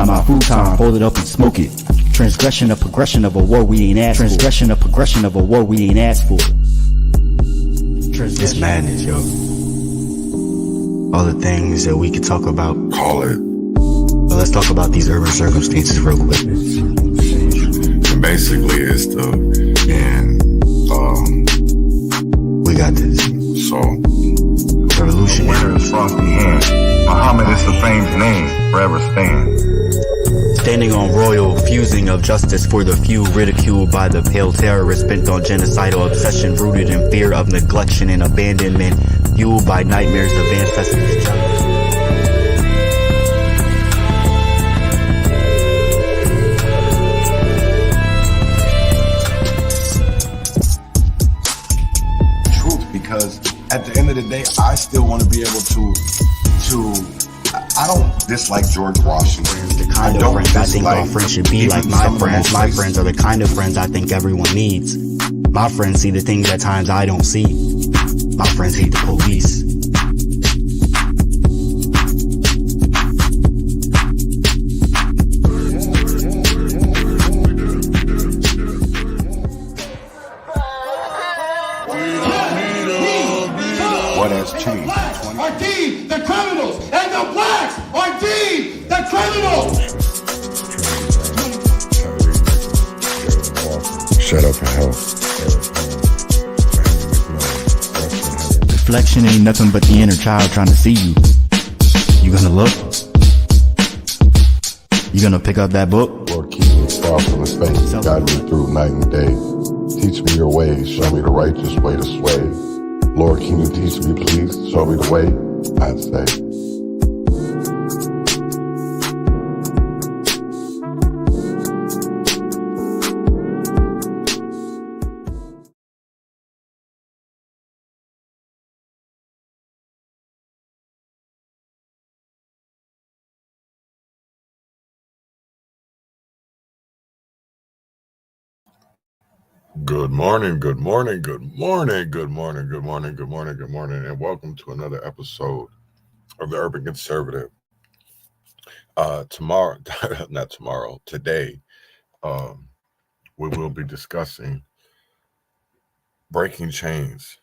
time, my futon, fold it up and smoke it. Transgression, a progression of a war we ain't asked for. Transgression, a progression of a war we ain't asked for. It's madness, yo. All the things that we could talk about. Call it. But let's talk about these urban circumstances real quick. And basically, it's we got this. So, revolutionary. The winner is frosty hand. Muhammad is the famed name, forever stand. Standing on royal fusing of justice for the few, ridiculed by the pale terrorists bent on genocidal obsession, rooted in fear of neglection and abandonment, fueled by nightmares of ancestors' jealousy. because at the end of the day, I still want to be able to I don't dislike George Washington. The kind of friends I think all friends should be like my friends. My friends are the kind of friends I think everyone needs. My friends see the things at times I don't see. My friends hate the police. What has changed? Are deemed the criminals, and the blacks are deemed the criminals. Shut up and help. Reflection ain't nothing but the inner child trying to see you. You gonna look? You gonna pick up that book? Lord, keep me far from the faith. Guide me through night and day. Teach me your ways. Show me the righteous way to sway. Lord, can you teach me, please? Show me the way, I'd say. Good morning, good morning, good morning, good morning, good morning, good morning, good morning, and welcome to another episode of the Urban Conservative. Today, we will be discussing breaking chains,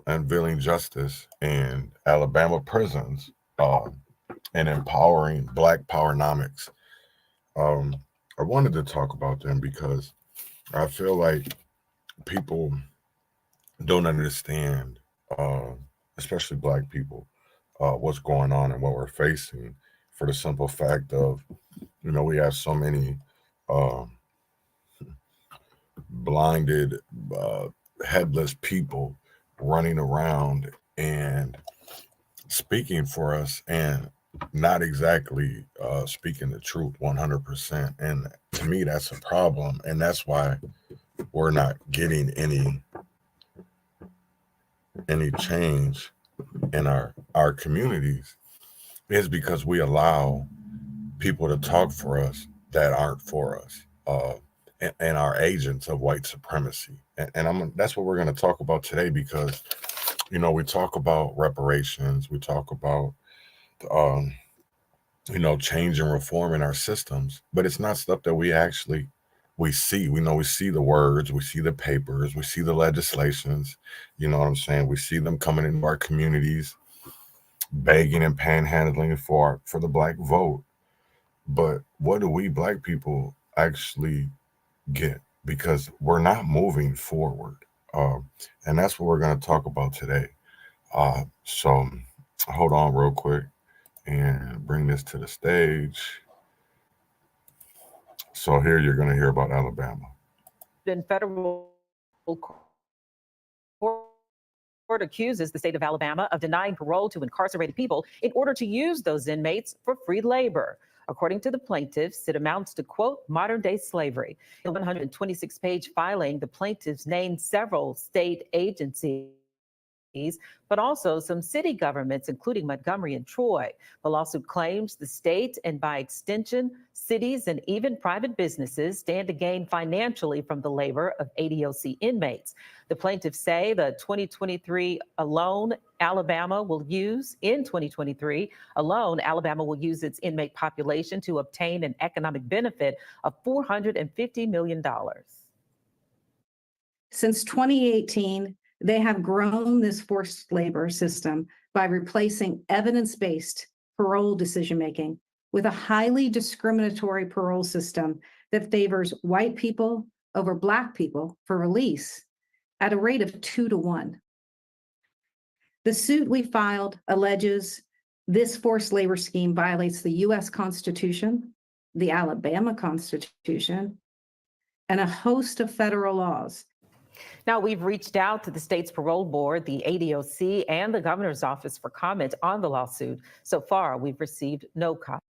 unveiling justice in Alabama prisons, and empowering Black Powernomics. I wanted to talk about them because I feel like people don't understand, especially Black people, what's going on and what we're facing, for the simple fact of, we have so many blinded, headless people running around and speaking for us and not exactly speaking the truth 100%. And to me, that's a problem. And that's why we're not getting any change in our communities, is because we allow people to talk for us that aren't for us, and are agents of white supremacy. And that's what we're going to talk about today, because, we talk about reparations, we talk about change and reform in our systems, but it's not stuff that we see. We see the words, we see the papers, we see the legislations, you know what I'm saying? We see them coming into our communities, begging and panhandling for the Black vote. But what do we Black people actually get? Because we're not moving forward. And that's what we're going to talk about today. So hold on real quick and bring this to the stage. So here you're going to hear about Alabama. In federal court accuses the state of Alabama of denying parole to incarcerated people in order to use those inmates for free labor. According to the plaintiffs, it amounts to, quote, modern-day slavery. In the 126-page filing, the plaintiffs named several state agencies but also some city governments, including Montgomery and Troy. The lawsuit claims the state, and by extension, cities and even private businesses, stand to gain financially from the labor of ADOC inmates. The plaintiffs say the 2023 alone, Alabama will use its inmate population to obtain an economic benefit of $450 million. Since 2018, they have grown this forced labor system by replacing evidence-based parole decision-making with a highly discriminatory parole system that favors white people over Black people for release at a rate of 2 to 1. The suit we filed alleges this forced labor scheme violates the U.S. Constitution, the Alabama Constitution, and a host of federal laws. Now, we've reached out to the state's parole board, the ADOC, and the governor's office for comment on the lawsuit. So far, we've received no comment.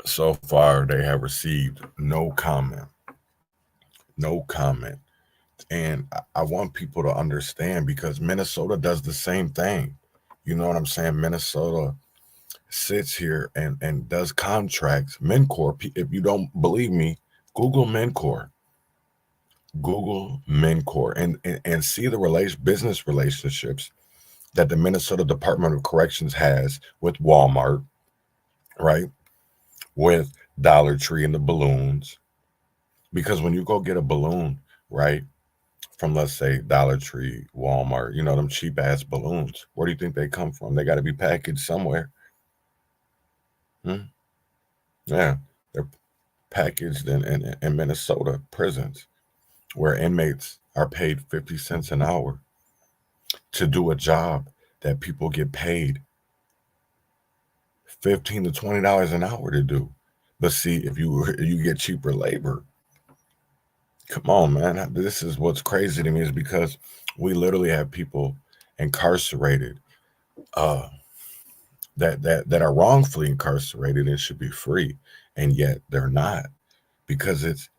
So far, they have received no comment. No comment. And I want people to understand, because Minnesota does the same thing. You know what I'm saying? Minnesota sits here and does contracts. MNCOR, if you don't believe me, Google MNCOR. Google MNCOR and see the business relationships that the Minnesota Department of Corrections has with Walmart, right? With Dollar Tree and the balloons. Because when you go get a balloon, right, from, let's say, Dollar Tree, Walmart, you know, them cheap ass balloons, where do you think they come from? They got to be packaged somewhere. Yeah, they're packaged in Minnesota prisons, where inmates are paid 50 cents an hour to do a job that people get paid $15 to $20 an hour to do. But see, if you get cheaper labor, come on, man. This is what's crazy to me, is because we literally have people incarcerated that are wrongfully incarcerated and should be free, and yet they're not, because it's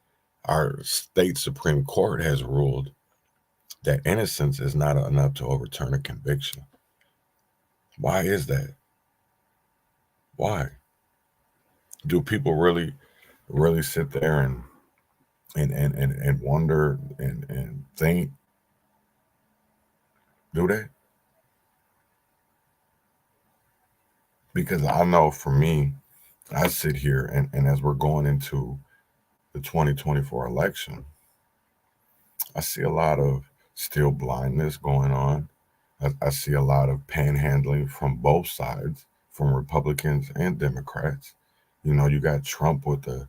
our state Supreme Court has ruled that innocence is not enough to overturn a conviction. Why is that? Why? Do people really sit there and wonder and think? Do they? Because I know for me, I sit here and as we're going into the 2024 election, I see a lot of still blindness going on. I see a lot of panhandling from both sides, from Republicans and Democrats. You know, you got Trump with the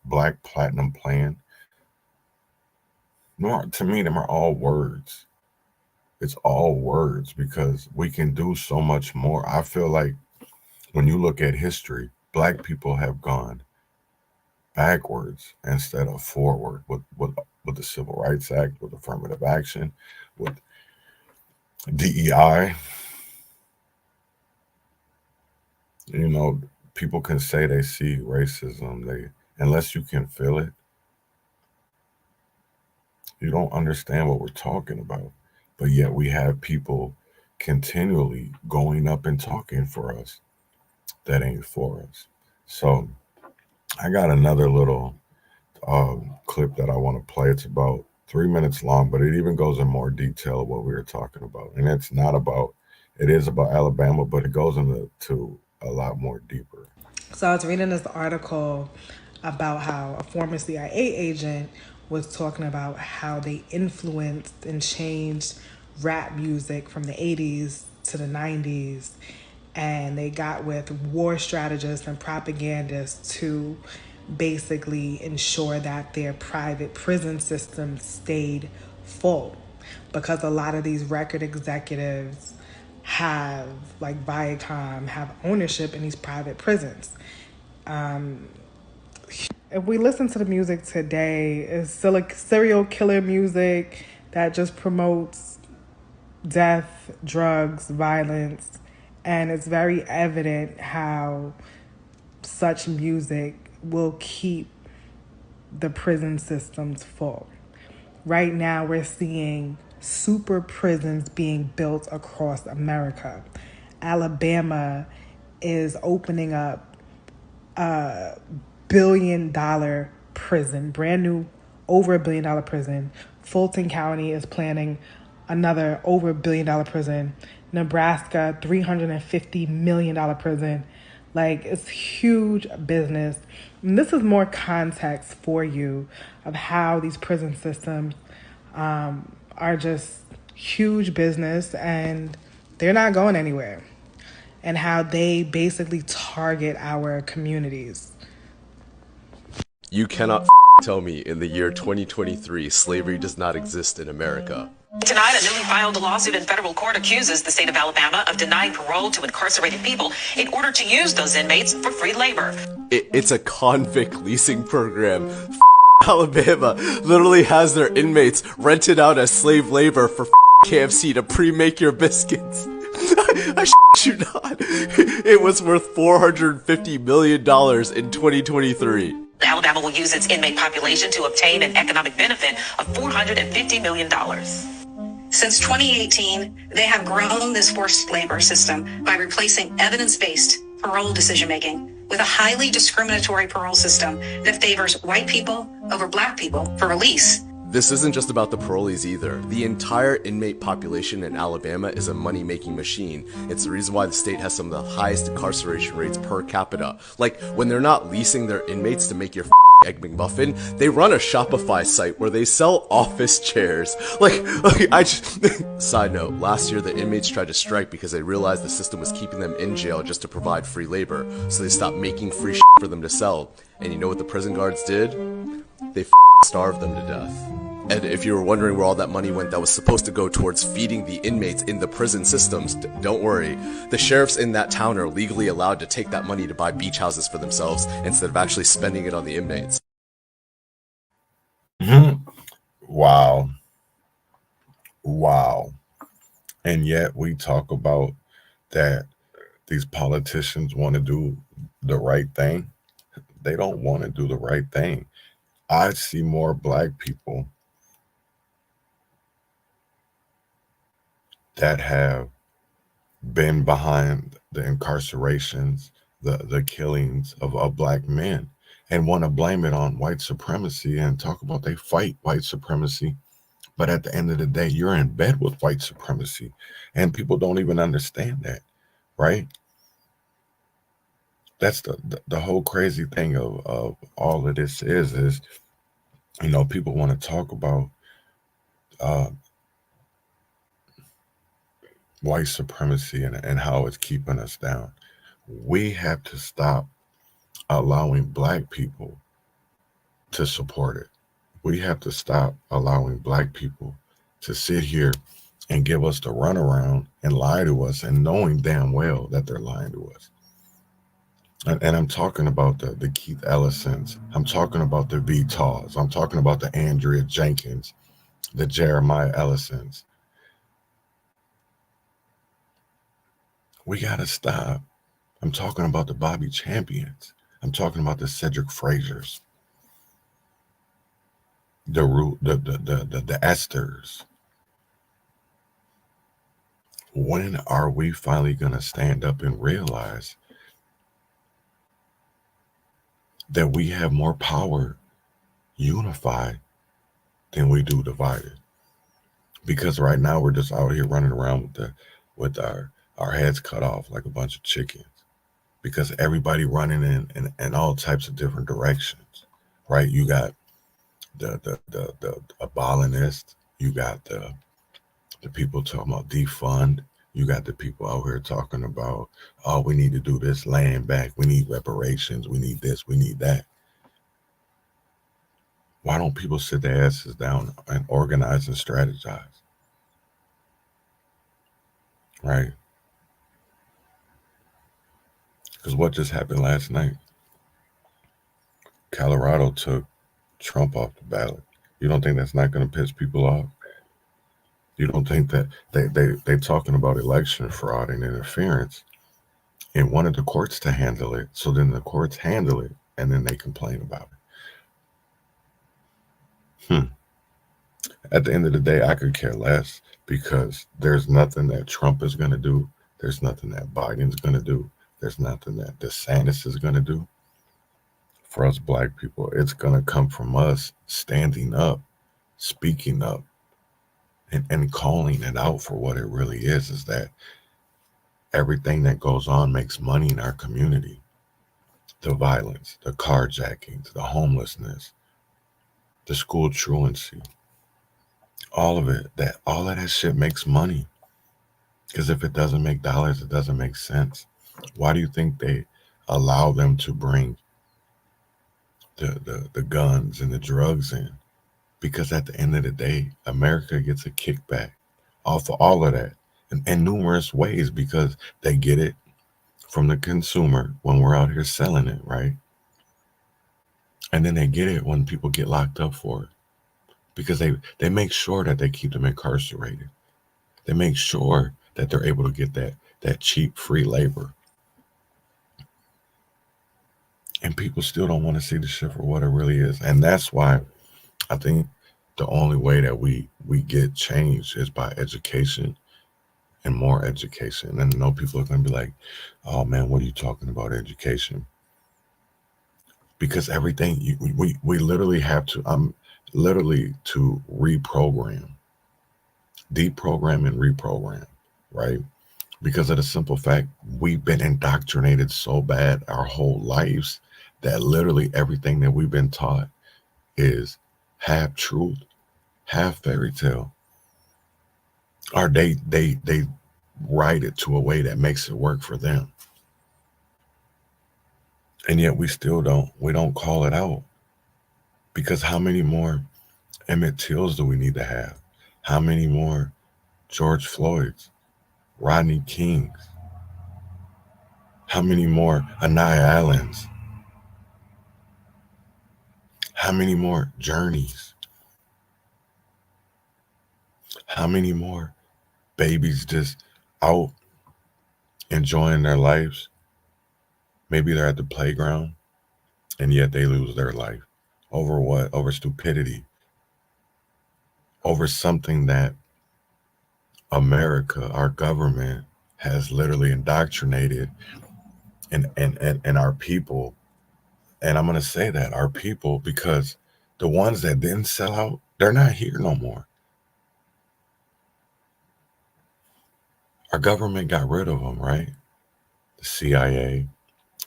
Black Platinum Plan. No, to me, them are all words. It's all words, because we can do so much more. I feel like when you look at history, Black people have gone backwards instead of forward with the Civil Rights Act, with affirmative action, with DEI. You know, people can say they see racism, unless you can feel it, you don't understand what we're talking about. But yet we have people continually going up and talking for us that ain't for us. So I got another little clip that I want to play. It's about 3 minutes long, but it even goes in more detail of what we were talking about. And it is about Alabama, but it goes into a lot more deeper. So I was reading this article about how a former CIA agent was talking about how they influenced and changed rap music from the 80s to the 90s. And they got with war strategists and propagandists to basically ensure that their private prison system stayed full, because a lot of these record executives have, like Viacom, have ownership in these private prisons. If we listen to the music today, it's still like serial killer music that just promotes death, drugs, violence. And it's very evident how such music will keep the prison system's full. Right now, we're seeing super prisons being built across America. Alabama is opening up a $1 billion prison, brand new, over $1 billion prison. Fulton County is planning another over $1 billion prison. Nebraska, $350 million prison. Like, it's huge business. And this is more context for you of how these prison systems are just huge business and they're not going anywhere, and how they basically target our communities. You cannot tell me in the year 2023 slavery does not exist in America. Tonight, a newly filed lawsuit in federal court accuses the state of Alabama of denying parole to incarcerated people in order to use those inmates for free labor. It's a convict leasing program. Alabama literally has their inmates rented out as slave labor for KFC to pre-make your biscuits. I you not. It was worth $450 million in 2023. Alabama will use its inmate population to obtain an economic benefit of $450 million. Since 2018, they have grown this forced labor system by replacing evidence-based parole decision-making with a highly discriminatory parole system that favors white people over black people for release. This isn't just about the parolees either. The entire inmate population in Alabama is a money-making machine. It's the reason why the state has some of the highest incarceration rates per capita. Like, when they're not leasing their inmates to make your Egg McMuffin, they run a Shopify site where they sell office chairs. Side note, last year the inmates tried to strike because they realized the system was keeping them in jail just to provide free labor, so they stopped making free for them to sell. And you know what the prison guards did? They starved them to death. And if you were wondering where all that money went that was supposed to go towards feeding the inmates in the prison systems, don't worry. The sheriffs in that town are legally allowed to take that money to buy beach houses for themselves instead of actually spending it on the inmates. Wow. And yet we talk about that these politicians want to do the right thing. They don't want to do the right thing. I see more black people that have been behind the incarcerations, the killings of black men, and want to blame it on white supremacy and talk about they fight white supremacy. But at the end of the day, you're in bed with white supremacy, and people don't even understand that, right? That's the whole crazy thing of all of this is, you know, people want to talk about white supremacy and how it's keeping us down. We have to stop allowing black people to support it. We have to stop allowing black people to sit here and give us the runaround and lie to us, and knowing damn well that they're lying to us. And I'm talking about the Keith Ellisons. I'm talking about the Vitaws. I'm talking about the Andrea Jenkins, the Jeremiah Ellisons. We got to stop. I'm talking about the Bobby Champions. I'm talking about the Cedric Frazier's, the Esthers. When are we finally going to stand up and realize that we have more power unified than we do divided? Because right now we're just out here running around with our heads cut off like a bunch of chickens, because everybody running in all types of different directions, right? You got the abolitionists, you got the people talking about defund, you got the people out here talking about, oh, we need to do this land back, we need reparations, we need this, we need that. Why don't people sit their asses down and organize and strategize? Right? Because what just happened last night? Colorado took Trump off the ballot. You don't think that's not going to piss people off? You don't think that they talking about election fraud and interference and wanted the courts to handle it? So then the courts handle it and then they complain about it. At the end of the day, I could care less, because there's nothing that Trump is going to do. There's nothing that Biden's going to do. There's nothing that DeSantis is going to do for us Black people. It's going to come from us standing up, speaking up, and calling it out for what it really is that everything that goes on makes money in our community. The violence, the carjackings, the homelessness, the school truancy, all of that shit makes money. Because if it doesn't make dollars, it doesn't make sense. Why do you think they allow them to bring the guns and the drugs in? Because at the end of the day, America gets a kickback off of all of that in numerous ways, because they get it from the consumer when we're out here selling it, right? And then they get it when people get locked up for it, because they make sure that they keep them incarcerated. They make sure that they're able to get that cheap free labor. And people still don't want to see the shit for what it really is. And that's why I think the only way that we get change is by education and more education. And I know people are going to be like, oh man, what are you talking about, education? Because everything, we literally have to, literally to reprogram, deprogram and reprogram, right? Because of the simple fact, we've been indoctrinated so bad our whole lives that literally everything that we've been taught is half truth, half fairy tale. Or they write it to a way that makes it work for them. And yet we don't call it out. Because how many more Emmett Tills do we need to have? How many more George Floyds, Rodney Kings? How many more Anaya Allens? How many more journeys? How many more babies just out enjoying their lives? Maybe they're at the playground and yet they lose their life. Over what? Over stupidity. Over something that America, our government, has literally indoctrinated in our people. And I'm going to say that, our people, because the ones that didn't sell out, they're not here no more. Our government got rid of them, right? The CIA,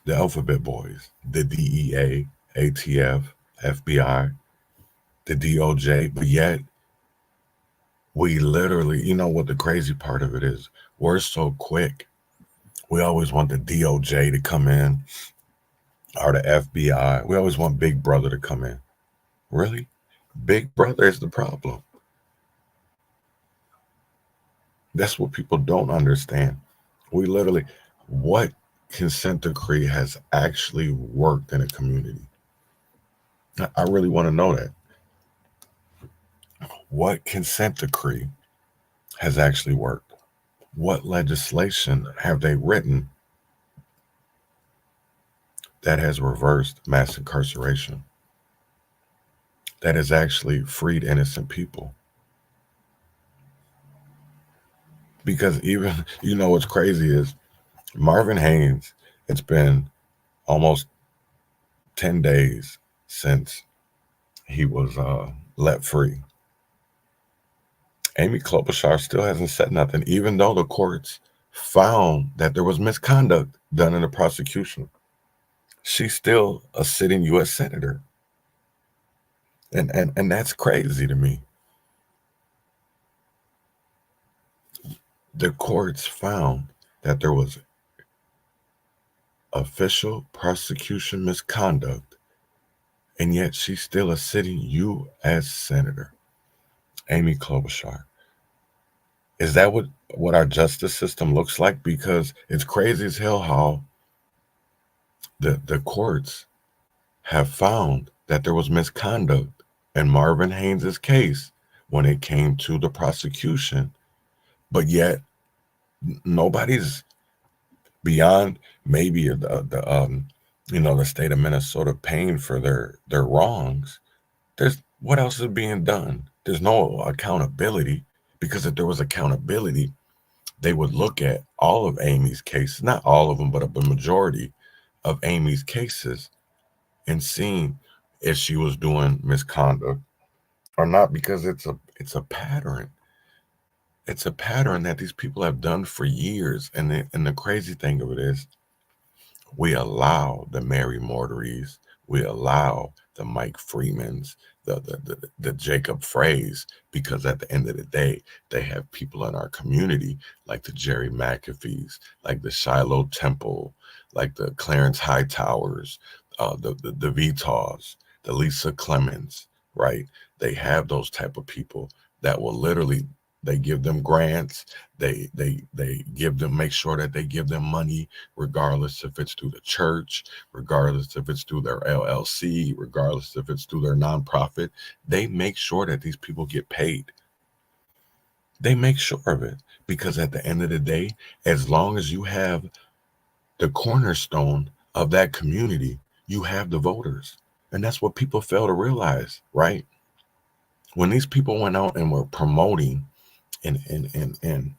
the Alphabet Boys, the DEA, ATF, FBI, the DOJ, but yet we literally, you know what the crazy part of it is? We're so quick. We always want the DOJ to come in, or the FBI. We always want Big Brother to come in. Really? Big Brother is the problem. That's what people don't understand. We literally, what consent decree has actually worked in a community? I really want to know that. What consent decree has actually worked? What legislation have they written that has reversed mass incarceration, that has actually freed innocent people? Because even, you know, what's crazy is Marvin Haynes, it's been almost 10 days since he was let free. Amy Klobuchar still hasn't said nothing, even though the courts found that there was misconduct done in the prosecution. She's still a sitting U.S. senator. And that's crazy to me. The courts found that there was official prosecution misconduct, and yet she's still a sitting U.S. senator. Amy Klobuchar. Is that what our justice system looks like? Because it's crazy as hell how the courts have found that there was misconduct in Marvin Haynes' case when it came to the prosecution, but yet nobody's beyond maybe the state of Minnesota paying for their wrongs. What else is being done? There's no accountability, because if there was accountability, they would look at all of Amy's cases, not all of them, but a majority of Amy's cases, and seeing if she was doing misconduct or not, because it's a pattern. It's a pattern that these people have done for years. And the crazy thing of it is, we allow the Mary Mortaries, we allow the Mike Freemans, the Jacob Frays, because at the end of the day, they have people in our community like the Jerry McAfees, like the Shiloh Temple, like the Clarence Hightowers, the Vitas, the Lisa Clemens, right? They have those type of people that will literally, they give them grants, they give them, make sure that they give them money, regardless if it's through the church, regardless if it's through their LLC, regardless if it's through their nonprofit. They make sure that these people get paid. They make sure of it, because at the end of the day, as long as you have the cornerstone of that community, you have the voters. And that's what people fail to realize, right? When these people went out and were promoting and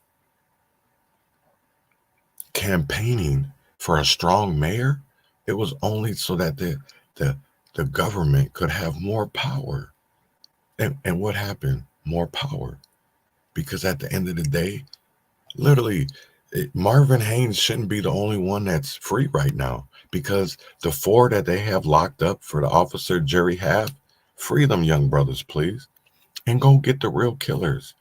campaigning for a strong mayor, it was only so that the government could have more power. And what happened? More power. Because at the end of the day, literally, Marvin Haynes shouldn't be the only one that's free right now, because the 4 that they have locked up for the officer Jerry Half, free them young brothers, please, and go get the real killers.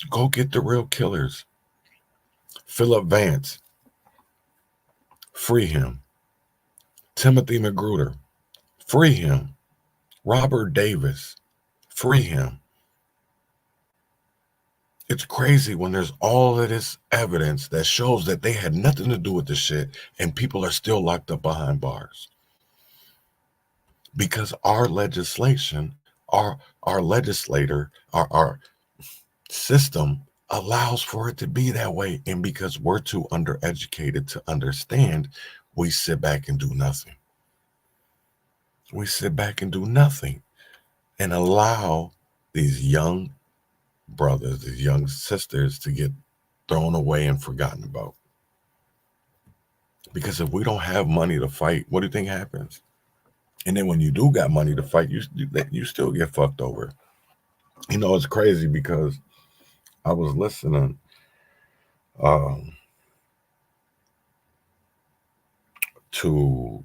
Go get the real killers. Philip Vance, free him. Timothy Magruder, free him. Robert Davis, free him. It's crazy when there's all of this evidence that shows that they had nothing to do with the shit, and people are still locked up behind bars. Because our legislation, our legislator, our system allows for it to be that way. And because we're too undereducated to understand, we sit back and do nothing. We sit back and do nothing and allow these young brothers, these young sisters to get thrown away and forgotten about. Because if we don't have money to fight, what do you think happens? And then when you do got money to fight, you still get fucked over. You know, it's crazy, because I was listening to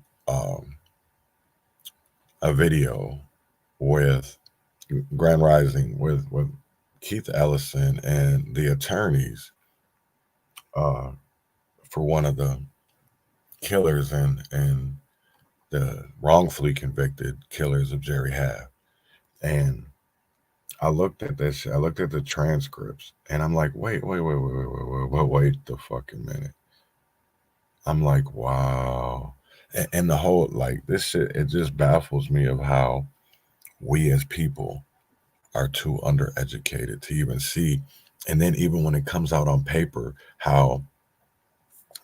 a video with Grand Rising with Keith Ellison and the attorneys for one of the killers and the wrongfully convicted killers of Jerry Half. And I looked at this, I looked at the transcripts, and I'm like, wait the fucking minute. I'm like, wow. And the whole, like, this shit, it just baffles me of how we as people are too undereducated to even see. And then even when it comes out on paper, how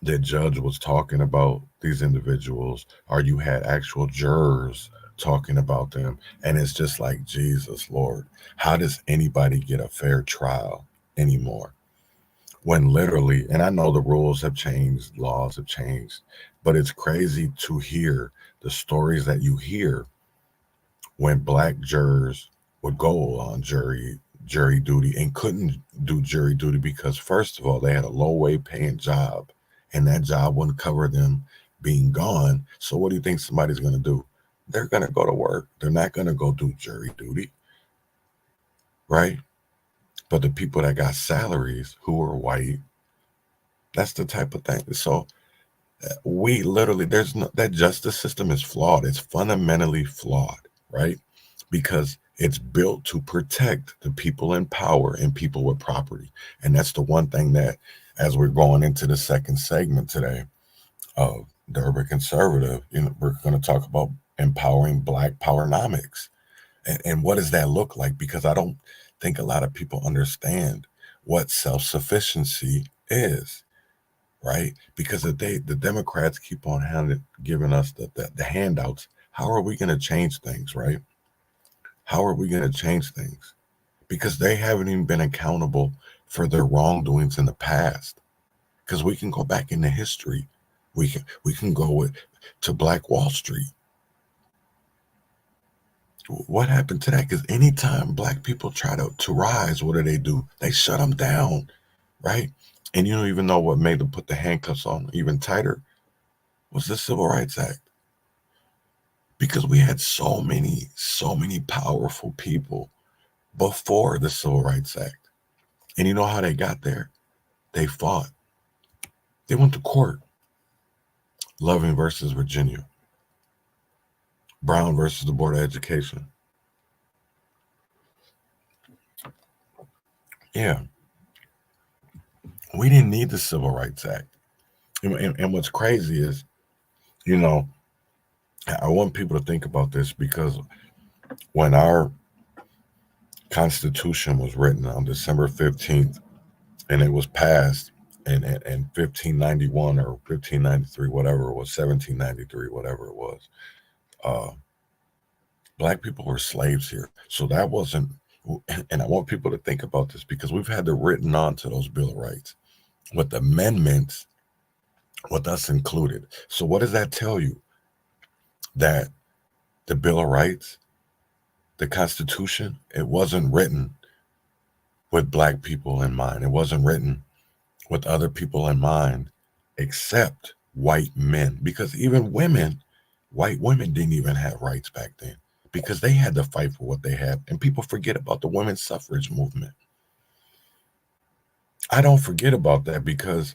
the judge was talking about these individuals, or you had actual jurors talking about them, and it's just like, Jesus Lord, how does anybody get a fair trial anymore? When literally, and I know the rules have changed, laws have changed, but it's crazy to hear the stories that you hear when black jurors would go on jury duty and couldn't do jury duty because, first of all, they had a low wage paying job, and that job wouldn't cover them being gone. So what do you think somebody's going to do? They're going to go to work. They're not going to go do jury duty, right? But the people that got salaries who are white, that's the type of thing. So we literally, that justice system is flawed. It's fundamentally flawed, right? Because it's built to protect the people in power and people with property. And that's the one thing that, as we're going into the second segment today of the Urban Conservative, we're going to talk about empowering Black Powernomics. And what does that look like? Because I don't think a lot of people understand what self-sufficiency is, right? Because if the Democrats keep on giving us the handouts, how are we going to change things, right? How are we going to change things? Because they haven't even been accountable for their wrongdoings in the past. Because we can go back into history. We can go to Black Wall Street. What happened to that? Because anytime Black people try to rise, what do? They shut them down, right? And you don't even know what made them put the handcuffs on even tighter was the Civil Rights Act. Because we had so many powerful people before the Civil Rights Act. And you know how they got there? They fought. They went to court. Loving versus Virginia. Brown versus the Board of Education. Yeah. We didn't need the Civil Rights Act. And what's crazy is, you know, I want people to think about this, because when our Constitution was written on December 15th and it was passed in 1591 or 1593, whatever it was, 1793, whatever it was, Black people were slaves here. So that wasn't, and I want people to think about this, because we've had to written on to those Bill of Rights with amendments, with us included. So what does that tell you? That the Bill of Rights, the Constitution, it wasn't written with Black people in mind. It wasn't written with other people in mind except white men. Because even women, white women didn't even have rights back then, because they had to fight for what they had. And people forget about the women's suffrage movement. I don't forget about that, because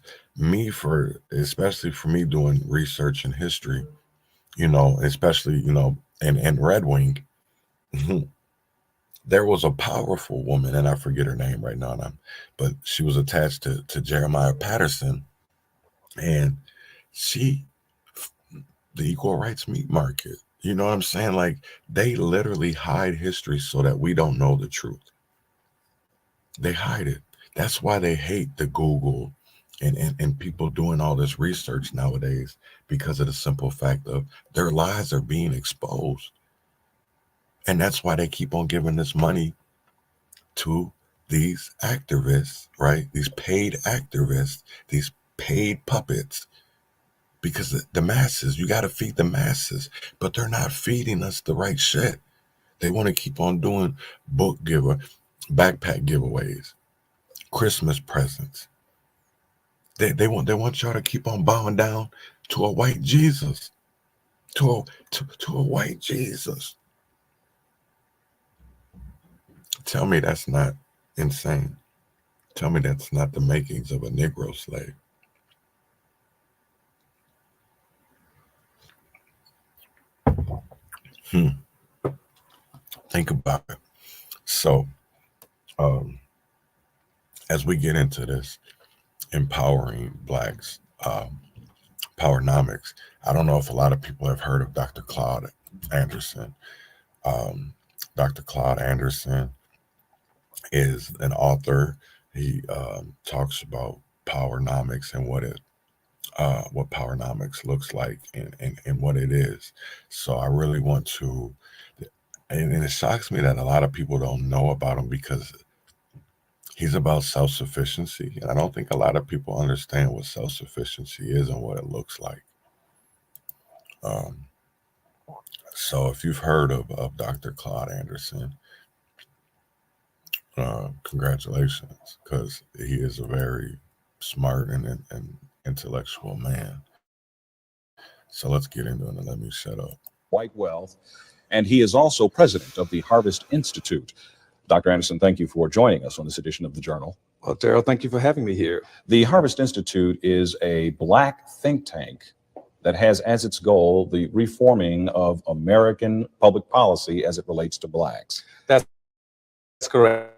especially for me doing research in history, you know, especially, you know, and Red Wing, there was a powerful woman, and I forget her name right now, but she was attached to Jeremiah Patterson, and the equal rights meat market, you know what I'm saying? Like, they literally hide history so that we don't know the truth. They hide it. That's why they hate the Google and people doing all this research nowadays, because of the simple fact of their lies are being exposed. And that's why they keep on giving this money to these activists, right? These paid activists, these paid puppets, because the masses, you got to feed the masses, but they're not feeding us the right shit. They want to keep on doing backpack giveaways, Christmas presents. They want y'all to keep on bowing down to a white Jesus, to a white Jesus. Tell me that's not insane. Tell me that's not the makings of a Negro slave. Think about it. So, as we get into this, empowering Blacks, Powernomics, I don't know if a lot of people have heard of Dr. Claude Anderson. Dr. Claude Anderson is an author. He talks about Powernomics and what Powernomics looks like and what it is. So I really want to, and it shocks me that a lot of people don't know about him, because he's about self-sufficiency. And I don't think a lot of people understand what self-sufficiency is and what it looks like. So if you've heard of Dr. Claude Anderson, congratulations, because he is a very smart and intellectual man. So let's get into it and let me shut up. White wealth. And he is also president of the Harvest Institute. Dr. Anderson, thank you for joining us on this edition of the Journal. Well, Daryl, thank you for having me here. The Harvest Institute is a Black think tank that has as its goal the reforming of American public policy as it relates to Blacks. That's correct.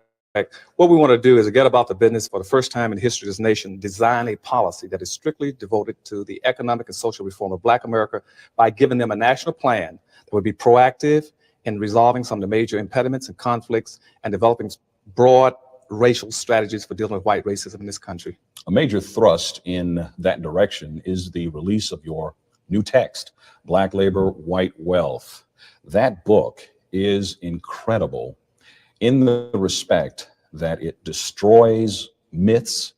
What we want to do is get about the business for the first time in the history of this nation, design a policy that is strictly devoted to the economic and social reform of Black America by giving them a national plan that would be proactive in resolving some of the major impediments and conflicts and developing broad racial strategies for dealing with white racism in this country. A major thrust in that direction is the release of your new text, Black Labor, White Wealth. That book is incredible in the respect that it destroys myths,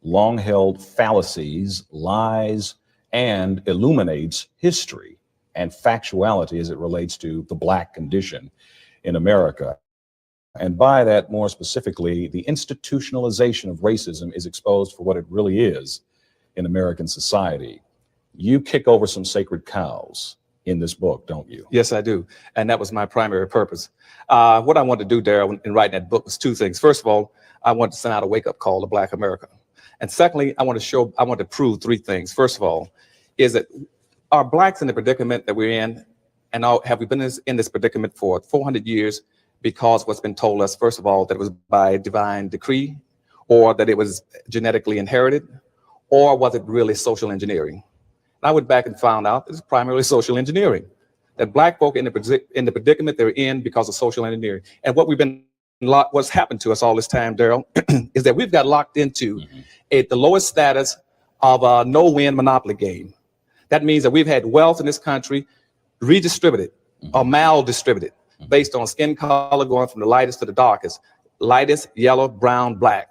long-held fallacies, lies, and illuminates history and factuality as it relates to the Black condition in America. And by that, more specifically, the institutionalization of racism is exposed for what it really is in American society. You kick over some sacred cows in this book, don't you? Yes, I do. And that was my primary purpose. What I wanted to do, Daryl, in writing that book was two things. First of all, I wanted to send out a wake-up call to Black America. And secondly, I want to prove three things. First of all, is that are Blacks in the predicament that we're in, and have we been in this predicament for 400 years because what's been told us, first of all, that it was by divine decree, or that it was genetically inherited, or was it really social engineering? And I went back and found out it's primarily social engineering, that Black folk in the predicament they're in because of social engineering. And what's happened to us all this time, Daryl, is that we've got locked into the lowest status of a no-win monopoly game. That means that we've had wealth in this country redistributed or maldistributed based on skin color, going from the lightest to the darkest, lightest, yellow, brown, Black.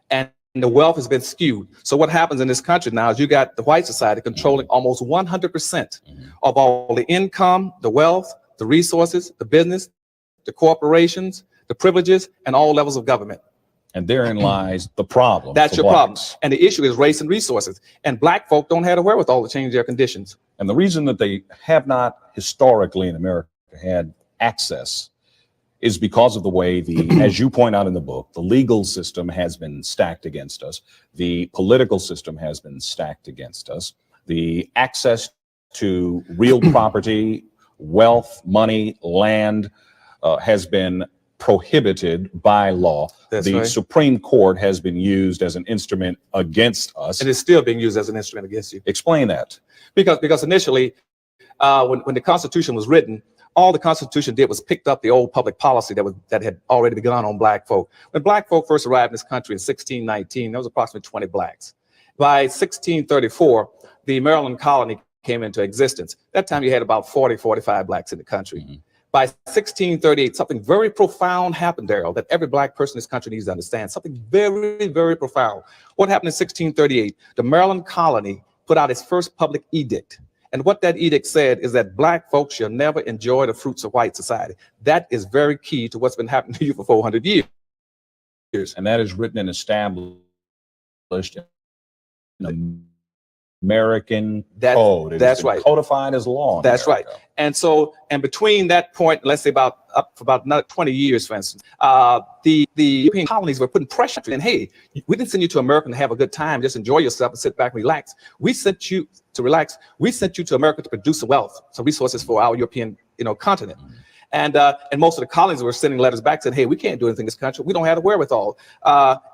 And the wealth has been skewed. So what happens in this country now is you got the white society controlling almost 100% of all the income, the wealth, the resources, the business, the corporations, the privileges, and all levels of government. And therein lies the problem. That's your Blacks. problem. And the issue is race and resources. And Black folk don't have the wherewithal to change their conditions. And the reason that they have not historically in America had access is because of the way as you point out in the book, the legal system has been stacked against us. The political system has been stacked against us. The access to real property, wealth, money, land has been prohibited by law. That's right. Supreme Court has been used as an instrument against us. And it's still being used as an instrument against you. Explain that. Because initially, when the Constitution was written, all the Constitution did was picked up the old public policy that had already begun on Black folk. When Black folk first arrived in this country in 1619, there was approximately 20 Blacks. By 1634, the Maryland colony came into existence. That time you had about 40, 45 Blacks in the country. By 1638, something very profound happened, Daryl, that every Black person in this country needs to understand. Something very, very profound. What happened in 1638? The Maryland colony put out its first public edict. And what that edict said is that Black folks shall never enjoy the fruits of white society. That is very key to what's been happening to you for 400 years. And that is written and established in American code. That's right. Codified as law. That's right. And between that point, let's say for about another 20 years, for instance, the European colonies were putting pressure and hey, we didn't send you to America to have a good time, just enjoy yourself and sit back and relax. We sent you to relax. We sent you to America to produce some wealth, some resources for our European, continent. And most of the colonies were sending letters back saying, hey, we can't do anything in this country. We don't have the wherewithal.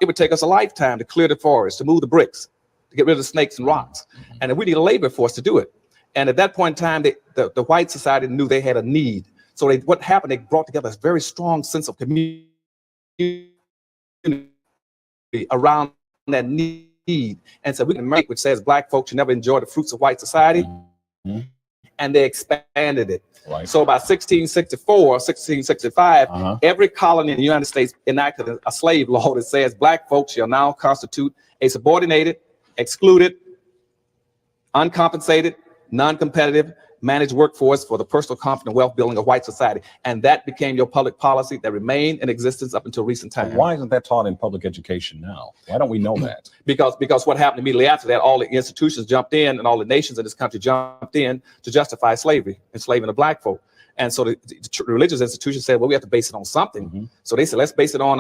It would take us a lifetime to clear the forest, to move the bricks, to get rid of the snakes and rocks. And we need a labor force to do it. And at that point in time, the white society knew they had a need. So what happened, they brought together a very strong sense of community around that need. And so we can make, which says Black folks should never enjoy the fruits of white society. And they expanded it. Right. So by 1664, 1665, every colony in the United States enacted a slave law that says Black folks shall now constitute a subordinated, excluded, uncompensated, non-competitive, managed workforce for the personal comfort and wealth building of white society. And that became your public policy that remained in existence up until recent times. Why isn't that taught in public education now? Why don't we know that? Because what happened immediately after that, all the institutions jumped in and all the nations in this country jumped in to justify slavery, enslaving the Black folk. And so the religious institutions said, well, we have to base it on something. So they said, let's base it on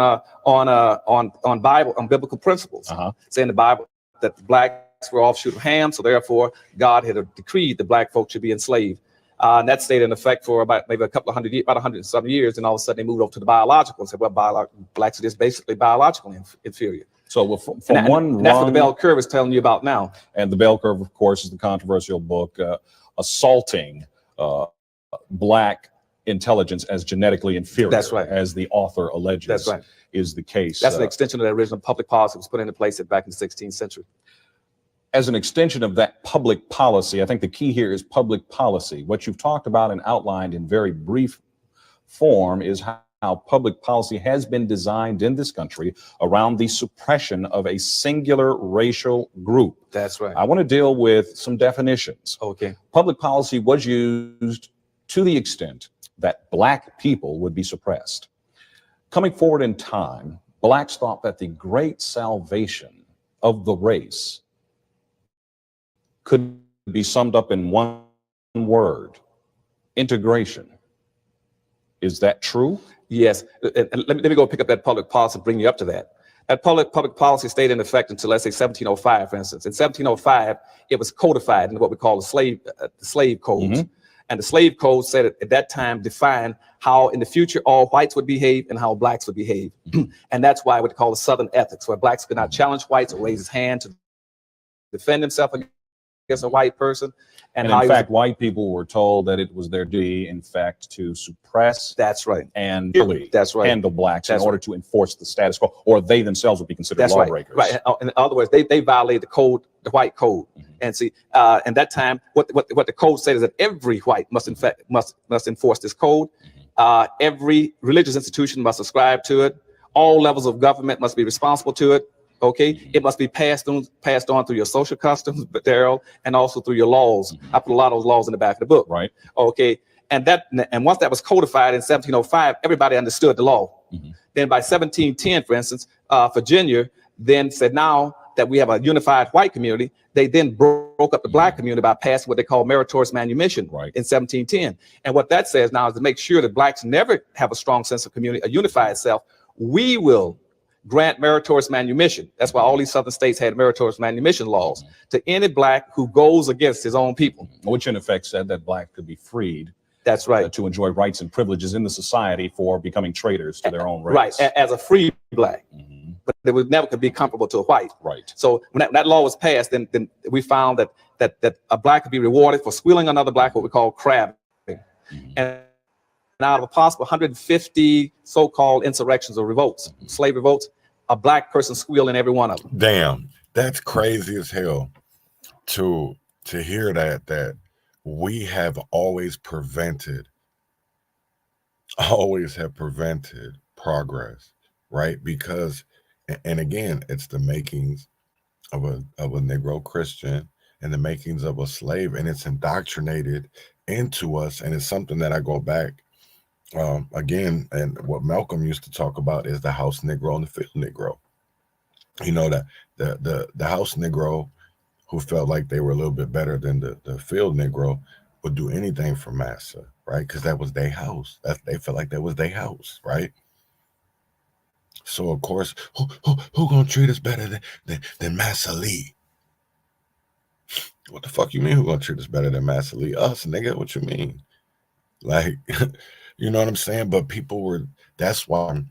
Bible, on biblical principles. Saying the Bible that the Blacks were offshoot of Ham, so therefore God had decreed the Black folk should be enslaved. And that stayed in effect for about maybe a couple of hundred years, about 100 and some years, and all of a sudden they moved over to the biological and said, well, Blacks are just basically biologically inferior. So from that's what the bell curve is telling you about now. And the bell curve, of course, is the controversial book assaulting Black intelligence as genetically inferior. That's right. As the author alleges. That's right. Is the case. That's an extension of the original public policy that was put into place back in the 16th century. As an extension of that public policy, I think the key here is public policy. What you've talked about and outlined in very brief form is how public policy has been designed in this country around the suppression of a singular racial group. That's right. I want to deal with some definitions. Okay. Public policy was used to the extent that Black people would be suppressed. Coming forward in time, Blacks thought that the great salvation of the race could be summed up in one word: integration. Is that true? Yes. Let me go pick up that public policy, bring you up to that. That public policy stayed in effect until, let's say, 1705, for instance. In 1705, it was codified in what we call the slave codes. Mm-hmm. And the slave code said at that time defined how in the future all whites would behave and how blacks would behave. And that's why what we call the Southern ethics, where blacks could not challenge whites or raise his hand to defend himself against a white person. And in fact, white people were told that it was their duty, in fact, to suppress. That's right. And that's right. handle blacks in order to enforce the status quo, or they themselves would be considered lawbreakers. Right. In other words, they violated the code, the white code. Mm-hmm. And see, and that time, what the code said is that every white must enforce this code. Mm-hmm. Every religious institution must subscribe to it. All levels of government must be responsible to it. Okay, mm-hmm. It must be passed on through your social customs, Daryl, and also through your laws. Mm-hmm. I put a lot of those laws in the back of the book. Right. Okay, and once that was codified in 1705, everybody understood the law. Mm-hmm. Then by 1710, for instance, Virginia then said, now that we have a unified white community, they then broke up the black community by passing what they call meritorious manumission in 1710. And what that says now is to make sure that blacks never have a strong sense of community, a unified self. We will grant meritorious manumission. That's why all these southern states had meritorious manumission laws to any black who goes against his own people. Which in effect said that black could be freed. That's right. To enjoy rights and privileges in the society for becoming traitors to their own race. Right, as a free black. Mm-hmm. But they would never could be comparable to a white. Right. So when that law was passed, then we found that a black could be rewarded for squealing another black, what we call crabbing. Mm-hmm. And out of a possible 150 so-called insurrections or revolts, slave revolts, a black person squealed in every one of them. Damn, that's crazy as hell to hear that we have always have prevented progress, right? Because, and again, it's the makings of a Negro Christian and the makings of a slave, and it's indoctrinated into us, and it's something that I go back again, and what Malcolm used to talk about is the house Negro and the field Negro. You know, that the house Negro who felt like they were a little bit better than the field Negro would do anything for massa, right? Because that was their house. They felt like that was their house, right? So of course, who gonna treat us better than Massa Lee? What the fuck you mean? Who gonna treat us better than Massa Lee? Us, nigga. What you mean? Like. You know what I'm saying? But that's why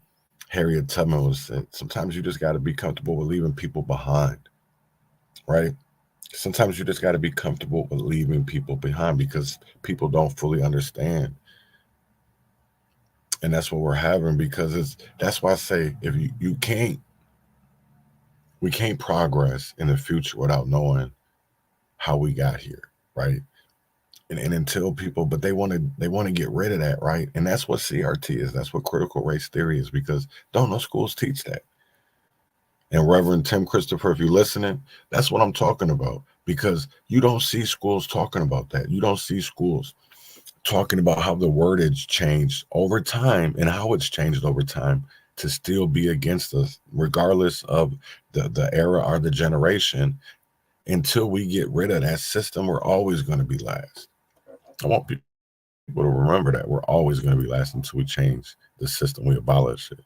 Harriet Tubman was saying, sometimes you just got to be comfortable with leaving people behind, right? Sometimes you just got to be comfortable with leaving people behind because people don't fully understand. And that's what we're having, because that's why I say, if we can't progress in the future without knowing how we got here, right? And until people, but they want to get rid of that, right? And that's what CRT is. That's what critical race theory is, because don't no schools teach that. And Reverend Tim Christopher, if you're listening, that's what I'm talking about, because you don't see schools talking about that. You don't see schools talking about how the wordage changed over time and how it's changed over time to still be against us, regardless of the era or the generation. Until we get rid of that system, we're always going to be last. I want people to remember that we're always going to be last until we change the system, we abolish it.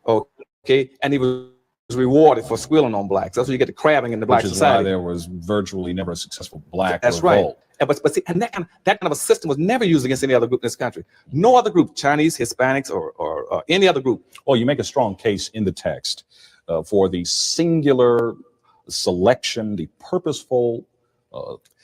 Okay, and he was rewarded for squealing on blacks. That's where you get the crabbing in the black society. Which is why there was virtually never a successful black That's revolt. Right. But see, and that kind of a system was never used against any other group in this country. No other group, Chinese, Hispanics, or any other group. Well, you make a strong case in the text for the singular selection, the purposeful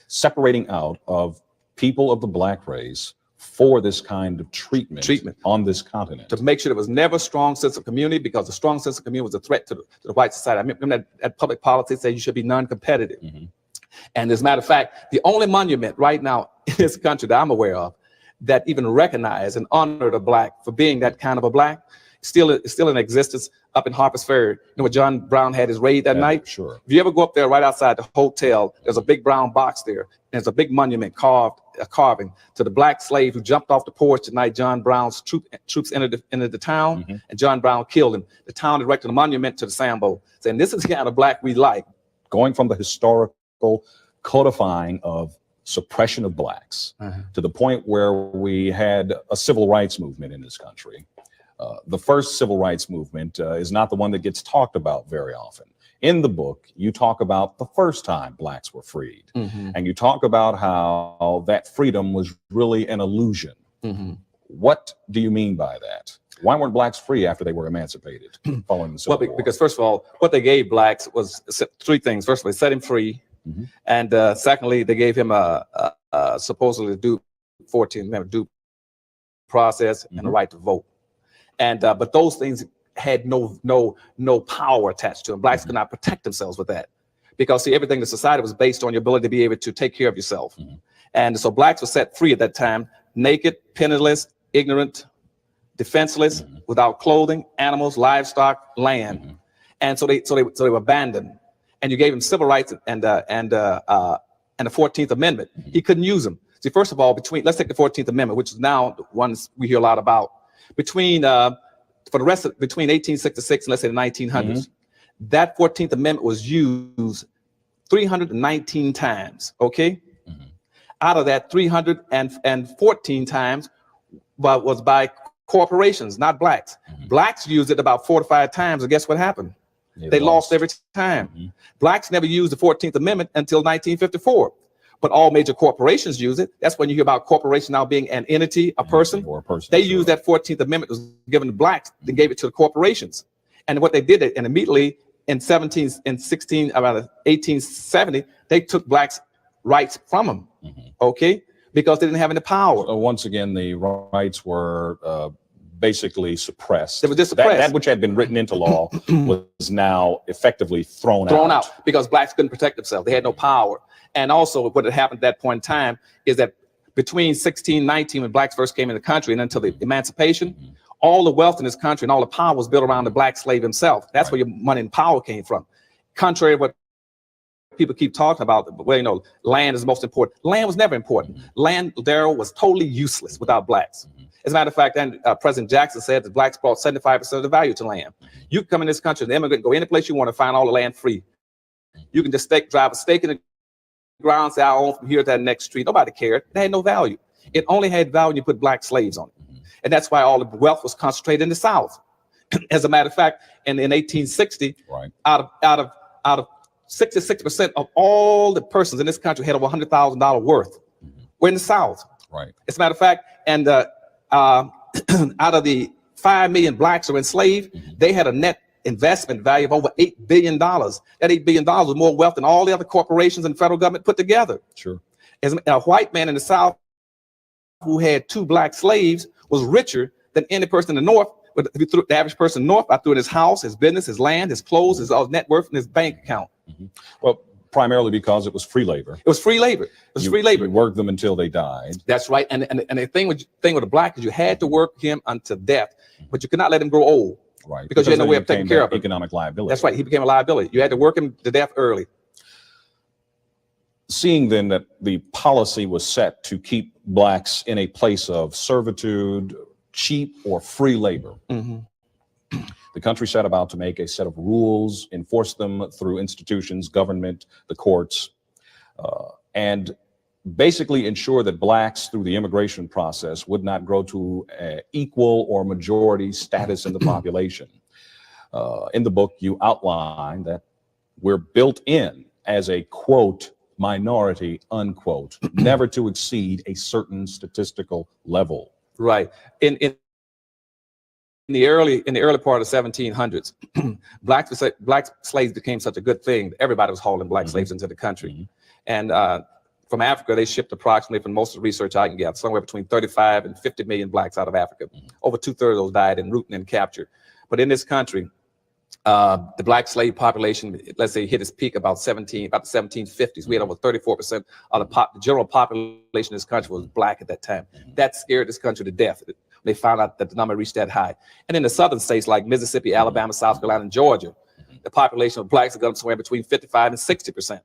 separating out of people of the black race for this kind of treatment on this continent. To make sure there was never a strong sense of community, because the strong sense of community was a threat to the white society. I remember that public policy said you should be non-competitive. Mm-hmm. And as a matter of fact, the only monument right now in this country that I'm aware of that even recognize and honor the black for being that kind of a black still in existence up in Harper's Ferry. You know where John Brown had his raid that night? Sure. If you ever go up there right outside the hotel, there's a big brown box there. And there's a big monument carving to the black slave who jumped off the porch the night John Brown's troops entered the town, and John Brown killed him. The town erected a monument to the Sambo, saying this is the kind of black we like. Going from the historical codifying of suppression of blacks to the point where we had a civil rights movement in this country. The first civil rights movement is not the one that gets talked about very often. In the book, you talk about the first time blacks were freed, and you talk about how that freedom was really an illusion. What do you mean by that? Why weren't blacks free after they were emancipated following the Civil War? Because first of all, what they gave blacks was three things. First of all, they set him free, and secondly, they gave him a supposedly due 14th Amendment due process and a right to vote. And but those things had no power attached to them. Blacks could not protect themselves with that, because see, everything in the society was based on your ability to be able to take care of yourself. And so blacks were set free at that time, naked, penniless, ignorant, defenseless, without clothing, animals, livestock, land. And so they were abandoned. And you gave them civil rights and the 14th Amendment. He couldn't use them. See, first of all, let's take the 14th Amendment, which is now the ones we hear a lot about. Between 1866 and let's say the 1900s, that 14th Amendment was used 319 times. Okay, out of that, 314 times was by corporations, not blacks. Blacks used it about 4 to 5 times, and guess what happened? They lost every time. Blacks never used the 14th Amendment until 1954. But all major corporations use it. That's when you hear about corporation now being an entity, a person. Or a person. They used that 14th Amendment was given to blacks, they gave it to the corporations. And what they did, and immediately in 1870, they took blacks' rights from them. Okay, because they didn't have any power. So once again, the rights were basically suppressed. They were just suppressed. That which had been written into law was now effectively thrown out because blacks couldn't protect themselves. They had no power. And also what had happened at that point in time is that between 1619, when blacks first came in the country, and until the emancipation, all the wealth in this country and all the power was built around the black slave himself. That's where your money and power came from. Contrary to what people keep talking about, well, you know, land is most important. Land was never important. Land there was totally useless without blacks. As a matter of fact, then President Jackson said that blacks brought 75% of the value to land. You can come in this country, an immigrant, go any place you want to find all the land free. You can just drive a stake in the ground, say, I own from here to that next street. Nobody cared. It had no value. It only had value when you put black slaves on it. And that's why all the wealth was concentrated in the South. As a matter of fact, in 1860, out of 66% of all the persons in this country had over $100,000 worth. We're in the South. As a matter of fact, and out of the 5 million blacks who were enslaved, they had a net investment value of over $8 billion. That $8 billion was more wealth than all the other corporations and federal government put together. As a white man in the South who had 2 black slaves was richer than any person in the North. But if you threw the average person in the North, I threw in his house, his business, his land, his clothes, his net worth, and his bank account. Well, primarily because it was free labor. It was free labor. It was free labor. You worked them until they died. That's right. And the thing with a black is you had to work him unto death, but you could not let him grow old. Because you had no way of taking care of him. Economic liability. That's right. He became a liability. You had to work him to death early. Seeing then that the policy was set to keep blacks in a place of servitude, cheap or free labor, the country set about to make a set of rules, enforce them through institutions, government, the courts, and basically ensure that blacks through the immigration process would not grow to equal or majority status in the population. In the book, you outline that we're built in as a, quote, minority, unquote, never to exceed a certain statistical level. Right. In the early part of the 1700s, black slaves became such a good thing. Everybody was hauling black slaves into the country. And from Africa, they shipped approximately, from most of the research I can get, somewhere between 35 and 50 million blacks out of Africa. Over 2/3 of those died en route and captured. But in this country, The black slave population, let's say, hit its peak about the 1750s. We had over 34% of the general population of this country was black at that time. That scared this country to death. They found out that the number reached that high. And in the southern states like Mississippi, Alabama, South Carolina, and Georgia, the population of blacks had gone somewhere between 55 and 60%.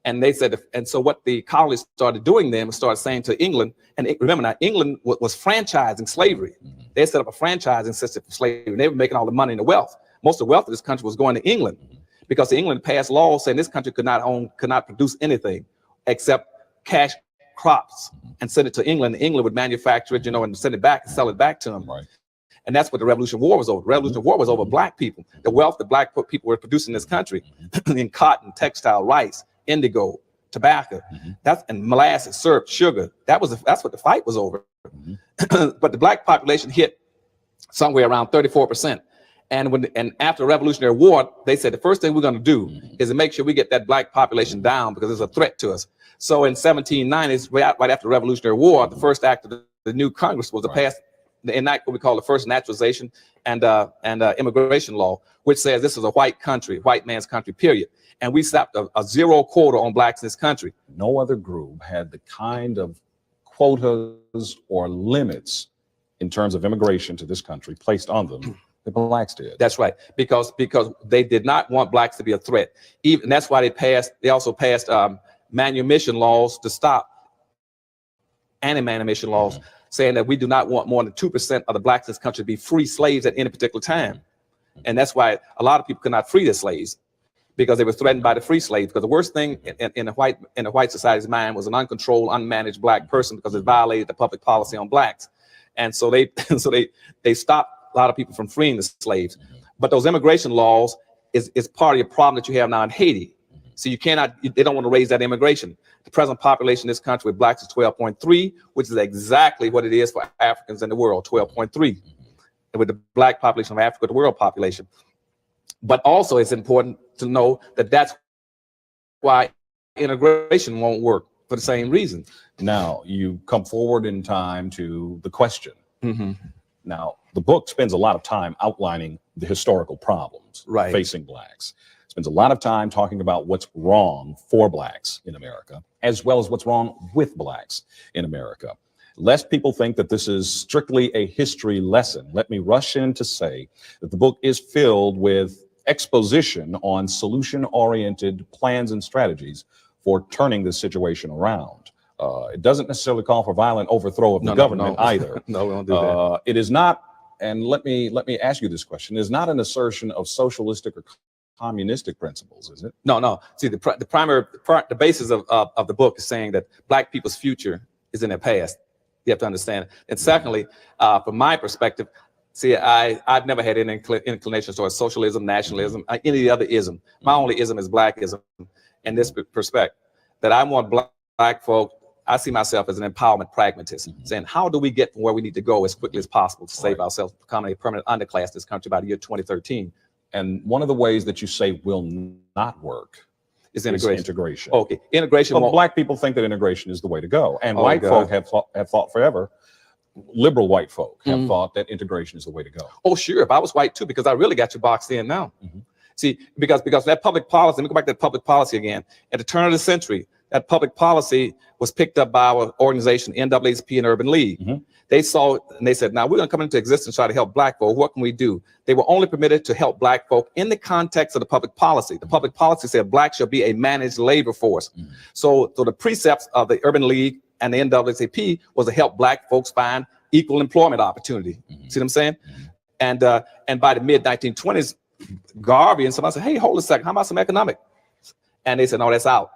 And they said, and so what the colonists started doing then was started saying to England, and remember now, England was franchising slavery. They set up a franchising system for slavery, and they were making all the money and the wealth. Most of the wealth of this country was going to England, because England passed laws saying this country could not produce anything except cash crops and send it to England. England would manufacture it, and send it back and sell it back to them. Right. And that's what the Revolutionary War was over. The Revolutionary War was over black people. The wealth that black people were producing in this country, in cotton, textile, rice, indigo, tobacco, and molasses, syrup, sugar. That's what the fight was over. But the black population hit somewhere around 34%. And after the Revolutionary War, they said the first thing we're going to do is to make sure we get that black population down, because it's a threat to us. So in 1790s, right after the Revolutionary War, the first act of the new Congress was to pass enact what we call the first naturalization and immigration law, which says this is a white country, white man's country, period. And we slapped a zero quota on blacks in this country. No other group had the kind of quotas or limits in terms of immigration to this country placed on them that blacks did. That's right, because they did not want blacks to be a threat. And that's why they also passed manumission laws to stop anti-manumission laws, saying that we do not want more than 2% of the blacks in this country to be free slaves at any particular time. And that's why a lot of people could not free their slaves, because they were threatened by the free slaves. Because the worst thing in the white society's mind was an uncontrolled, unmanaged black person, because it violated the public policy on blacks. And so they stopped a lot of people from freeing the slaves. But those immigration laws is part of your problem that you have now in Haiti. So they don't want to raise that immigration. The present population in this country with blacks is 12.3, which is exactly what it is for Africans in the world, 12.3. And with the black population of Africa, the world population. But also it's important to know that that's why integration won't work, for the same reason. Now, you come forward in time to the question. Now, the book spends a lot of time outlining the historical problems facing blacks. Spends a lot of time talking about what's wrong for blacks in America, as well as what's wrong with blacks in America. Lest people think that this is strictly a history lesson, let me rush in to say that the book is filled with exposition on solution-oriented plans and strategies for turning this situation around. It doesn't necessarily call for violent overthrow of the government either. No, we don't do that. It is not, and let me ask you this question, it is not an assertion of socialistic or communistic principles, is it? No. See, the basis of the book is saying that black people's future is in their past. You have to understand. And secondly, from my perspective, see, I've never had any inclinations towards socialism, nationalism, any other ism. My only ism is blackism. In this perspective, that I want black folk, I see myself as an empowerment pragmatist, saying how do we get from where we need to go as quickly as possible to save ourselves, becoming a permanent underclass in this country by the year 2013. And one of the ways that you say will not work is integration. Okay, integration. Well, black people think that integration is the way to go, and white folk have thought forever. Liberal white folk have thought that integration is the way to go. Oh, sure. If I was white too, because I really got you boxed in now. See, because that public policy. Let me go back to that public policy again. At the turn of the century, that public policy was picked up by our organization, NAACP and Urban League. They saw it and they said, now we're going to come into existence and try to help black folk. What can we do? They were only permitted to help black folk in the context of the public policy. The public policy said black shall be a managed labor force. So the precepts of the Urban League and the NAACP was to help black folks find equal employment opportunity. See what I'm saying? And by the mid 1920s, Garvey and somebody said, hey, hold a second, how about some economic? And they said, no, that's out.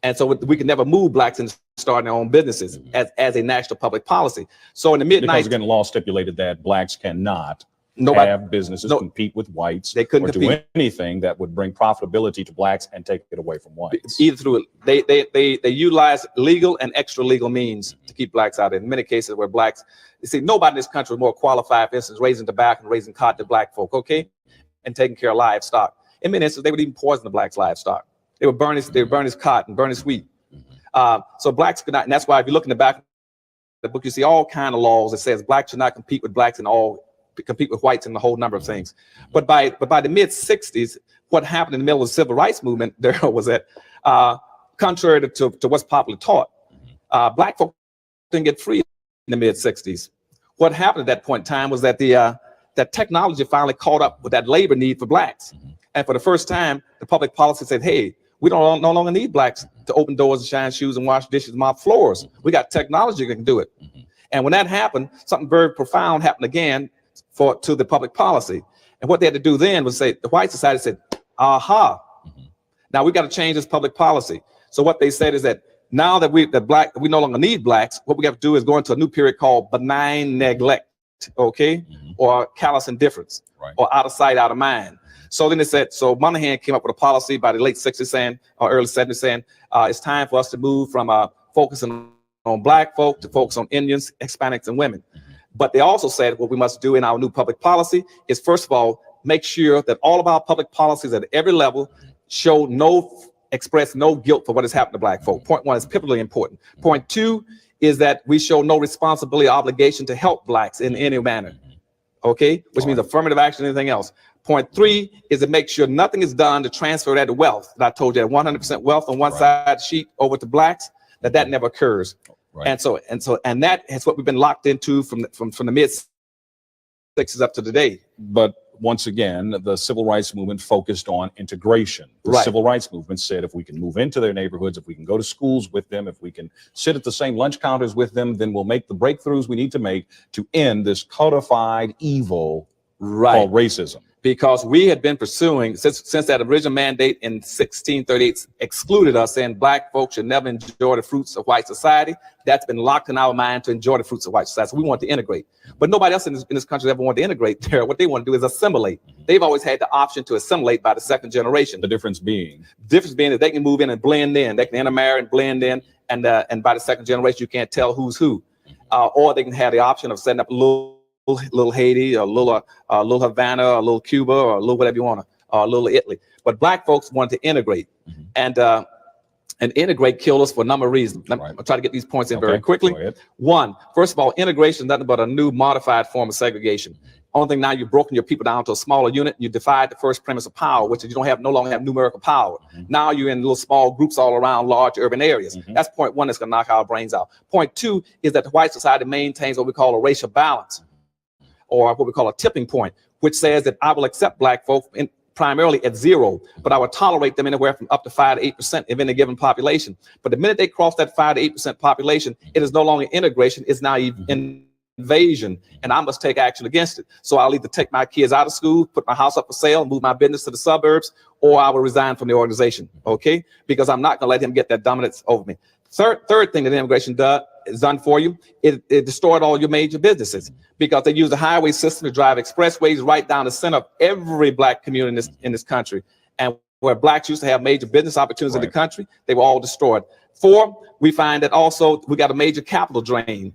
And so we could never move blacks into starting their own businesses as a national public policy. So in the mid-90s, because again, law stipulated that blacks cannot have businesses compete with whites. They couldn't do anything that would bring profitability to blacks and take it away from whites. Either through they utilize legal and extra legal means to keep blacks out. In many cases where blacks, you see, nobody in this country is more qualified, for instance, raising tobacco and raising cotton than black folk, okay, and taking care of livestock. In many instances, they would even poison the blacks' livestock. They would burn his cotton, burn his wheat. So blacks could not, and that's why if you look in the back of the book, you see all kind of laws that says blacks should not compete with blacks in all compete with whites in a whole number of things. But by the mid 60s, what happened in the middle of the civil rights movement there was that, contrary to what's popularly taught, black folk didn't get free in the mid 60s. What happened at that point in time was that that technology finally caught up with that labor need for blacks. And for the first time, the public policy said, hey, we no longer need blacks to open doors and shine shoes and wash dishes and mop floors. We got technology that can do it. And when that happened, something very profound happened again to the public policy. And what they had to do then was say, the white society said, aha, now we got to change this public policy. So what they said is that now that we no longer need blacks, what we have to do is go into a new period called benign neglect, okay? Or callous indifference, or out of sight, out of mind. So then they said, so Monahan came up with a policy by the late 60s saying, or early 70s saying, it's time for us to move from focusing on black folk to focus on Indians, Hispanics, and women. But they also said what we must do in our new public policy is, first of all, make sure that all of our public policies at every level express no guilt for what has happened to black folk. Point one is pivotally important. Point two is that we show no responsibility or obligation to help blacks in any manner, okay? Which means affirmative action, anything else. Point three is to make sure nothing is done to transfer that wealth that I told you, that 100% wealth on one side of the sheet over to blacks, that never occurs. And that is what we've been locked into from the mid 60s up to today. But once again, the civil rights movement focused on integration. The civil rights movement said if we can move into their neighborhoods, if we can go to schools with them, if we can sit at the same lunch counters with them, then we'll make the breakthroughs we need to make to end this codified evil called racism. Because we had been pursuing, since that original mandate in 1638 excluded us, saying black folks should never enjoy the fruits of white society. That's been locked in our mind to enjoy the fruits of white society. So we want to integrate. But nobody else in this country ever wanted to integrate. What they want to do is assimilate. They've always had the option to assimilate by the second generation. The difference being? The difference being that they can move in and blend in. They can intermarry and blend in. And by the second generation, you can't tell who's who. Or they can have the option of setting up a little Haiti, or a little Havana, or a little Cuba, or a little whatever you want, or a little Italy. But black folks wanted to integrate, and integrate killed us for a number of reasons. I'll try to get these points in very quickly. One, first of all, integration is nothing but a new modified form of segregation. Only thing now, you've broken your people down to a smaller unit. You defied the first premise of power, which is you no longer have numerical power. Now you're in little small groups all around large urban areas. That's point one that's going to knock our brains out. Point two is that the white society maintains what we call a racial balance, or what we call a tipping point, which says that I will accept black folk primarily at 0, but I will tolerate them anywhere from up to 5 to 8% of any given population. But the minute they cross that 5 to 8% population, it is no longer integration, it's now invasion, and I must take action against it. So I'll either take my kids out of school, put my house up for sale, move my business to the suburbs, or I will resign from the organization, okay? Because I'm not gonna let him get that dominance over me. Third thing that immigration is done for you, it destroyed all your major businesses, because they use the highway system to drive expressways right down the center of every black community in this country. And where blacks used to have major business opportunities in the country, they were all destroyed. 4, we find that also we got a major capital drain.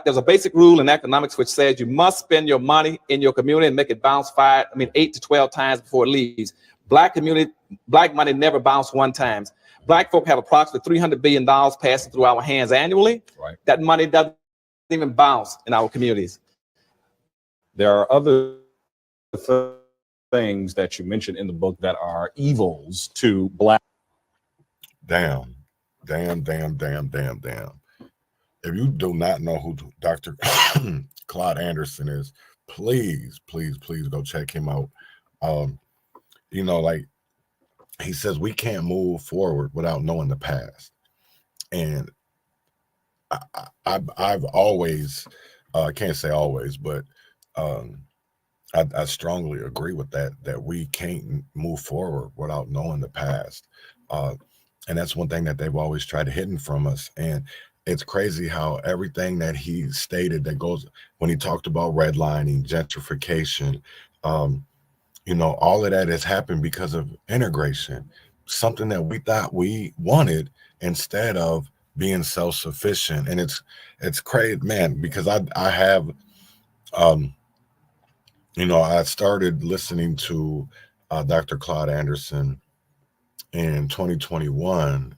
There's a basic rule in economics which says you must spend your money in your community and make it bounce 8 to 12 times before it leaves. Black money never bounced 1 time. Black folk have approximately $300 billion passing through our hands annually. That money doesn't even bounce in our communities. There are other things that you mentioned in the book that are evils to black. Damn. If you do not know who Dr. Claude Anderson is, please go check him out. Like he says, we can't move forward without knowing the past. And I've always, I can't say always, but I strongly agree with that we can't move forward without knowing the past. And that's one thing that they've always tried to hidden from us. And it's crazy how everything that he stated that goes when he talked about redlining, gentrification, all of that has happened because of integration, something that we thought we wanted instead of being self-sufficient. And it's crazy, man, because I have, I started listening to Dr. Claude Anderson in 2021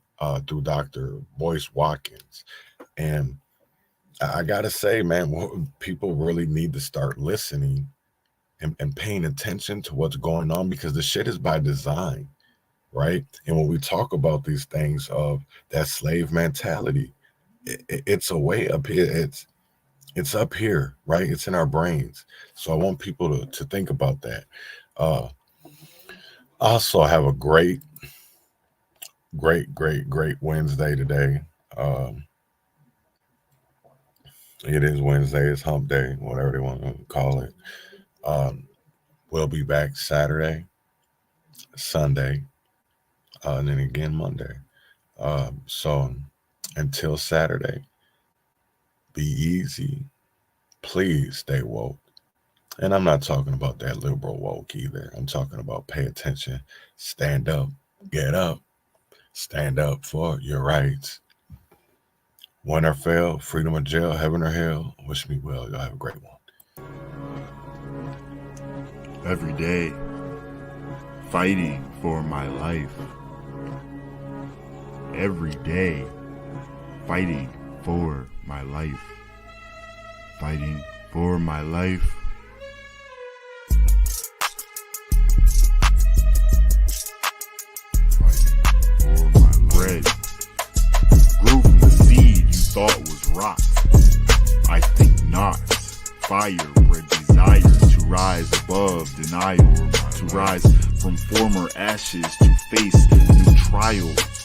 through Dr. Boyce Watkins. And I gotta say, man, people really need to start listening and paying attention to what's going on, because the shit is by design, right? And when we talk about these things of that slave mentality, it's a way up here. It's up here, right? It's in our brains. So I want people to think about that. Also have a great Wednesday today. It is Wednesday, it's hump day, whatever they want to call it. We'll be back Saturday, Sunday, and then again Monday. So until Saturday, be easy. Please stay woke. And I'm not talking about that liberal woke either. I'm talking about pay attention, stand up, get up, stand up for your rights. Win or fail, freedom or jail, heaven or hell. Wish me well. Y'all have a great one. Every day, fighting for my life. Every day, fighting for my life. Fighting for my life. Fighting for my bread. Grew from the seed you thought was rot. I think not. Fire bred desire to rise above denial. To rise from former ashes to face new trials.